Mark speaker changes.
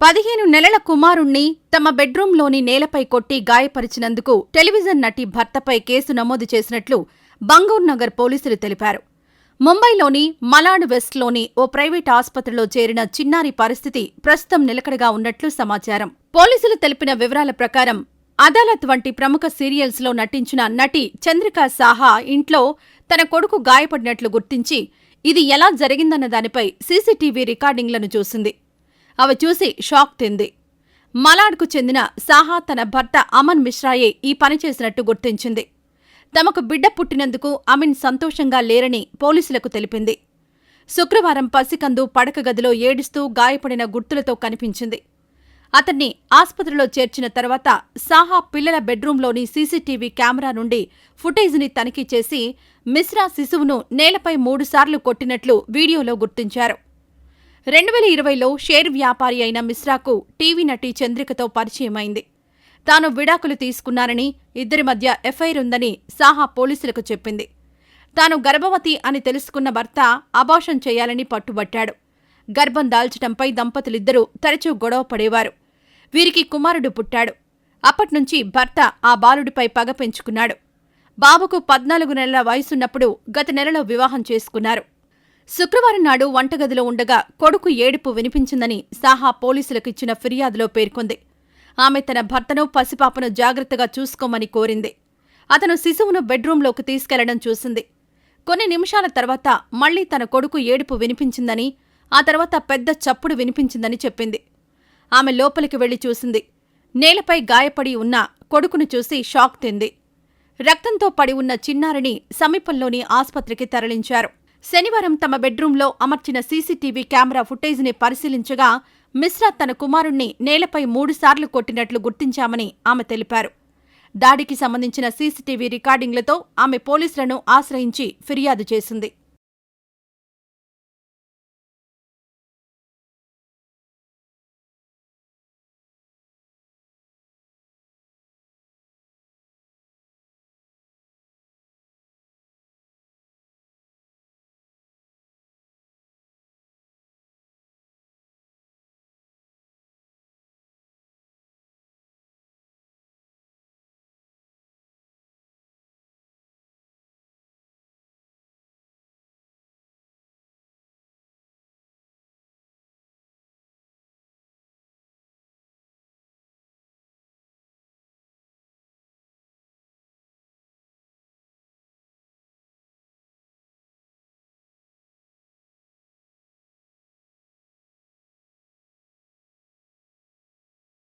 Speaker 1: 15 నెలల కుమారుణ్ణి తమ బెడ్రూంలోని నేలపై కొట్టి గాయపరిచినందుకు టెలివిజన్ నటి భర్తపై కేసు నమోదు చేసినట్లు బంగూర్ నగర్ పోలీసులు తెలిపారు. ముంబైలోని మలాడ్ వెస్ట్లోని ఓ ప్రైవేట్ ఆసుపత్రిలో చేరిన చిన్నారి పరిస్థితి ప్రస్తుతం నిలకడగా ఉన్నట్లు సమాచారం. పోలీసులు తెలిపిన వివరాల ప్రకారం అదాలత్ వంటి ప్రముఖ సీరియల్స్లో నటించిన నటి చంద్రికా సాహా ఇంట్లో తన కొడుకు గాయపడినట్లు గుర్తించి ఇది ఎలా జరిగిందన్న దానిపై సీసీటీవీ రికార్డింగ్లను చూసింది. అవి చూసి షాక్ తింది. మలాడ్కు చెందిన సాహా తన భర్త అమన్ మిశ్రాయే ఈ పని చేసినట్టు గుర్తించింది. తమకు బిడ్డ పుట్టినందుకు అమిన్ సంతోషంగా లేరని పోలీసులకు తెలిపింది. శుక్రవారం పసికందు పడక గదిలో ఏడుస్తూ గాయపడిన గుర్తులతో కనిపించింది. అతన్ని ఆస్పత్రిలో చేర్చిన తర్వాత సాహా పిల్లల బెడ్రూంలోని సీసీటీవీ కెమెరా నుండి ఫుటేజ్ని తనిఖీ చేసి మిశ్రా శిశువును నేలపై 3 సార్లు కొట్టినట్లు వీడియోలో గుర్తించారు. 2020లో షేర్ వ్యాపారి అయిన మిశ్రాకు టీవీ నటి చంద్రికతో పరిచయమైంది. తాను విడాకులు తీసుకున్నానని, ఇద్దరి మధ్య ఎఫ్ఐఆర్ ఉందని సాహా పోలీసులకు చెప్పింది. తాను గర్భవతి అని తెలుసుకున్న భర్త అబార్షన్ చేయాలని పట్టుబట్టాడు. గర్భం దాల్చడంపై దంపతులిద్దరూ తరచూ గొడవ పడేవారు. వీరికి కుమారుడు పుట్టాడు. అప్పట్నుంచి భర్త ఆ బాలుడిపై పగ పెంచుకున్నాడు. బాబుకు 14 నెలల వయసున్నప్పుడు గత నెలలో వివాహం చేసుకున్నారు. శుక్రవారం నాడు వంటగదిలో ఉండగా కొడుకు ఏడుపు వినిపించిందని సాహా పోలీసులకిచ్చిన ఫిర్యాదులో పేర్కొంది. ఆమె తన భర్తను పసిపాపను జాగ్రత్తగా చూసుకోమని కోరింది. అతను శిశువును బెడ్రూంలోకి తీసుకెళ్లడం చూసింది. కొన్ని నిమిషాల తర్వాత మళ్లీ తన కొడుకు ఏడుపు వినిపించిందని, ఆ తర్వాత పెద్ద చప్పుడు వినిపించిందని చెప్పింది. ఆమె లోపలికి వెళ్లి చూసింది. నేలపై గాయపడి ఉన్న కొడుకును చూసి షాక్ తింది. రక్తంతో పడి ఉన్న చిన్నారిని సమీపంలోని ఆస్పత్రికి తరలించారు. శనివారం తమ బెడ్రూంలో అమర్చిన సీసీటీవీ కెమెరా ఫుటేజ్ని పరిశీలించగా మిశ్రా తన కుమారుణ్ణి నేలపై 3 సార్లు కొట్టినట్లు గుర్తించామని ఆమె తెలిపారు. దాడికి సంబంధించిన సీసీటీవీ రికార్డింగ్లతో ఆమె పోలీసులను ఆశ్రయించి ఫిర్యాదు చేసింది.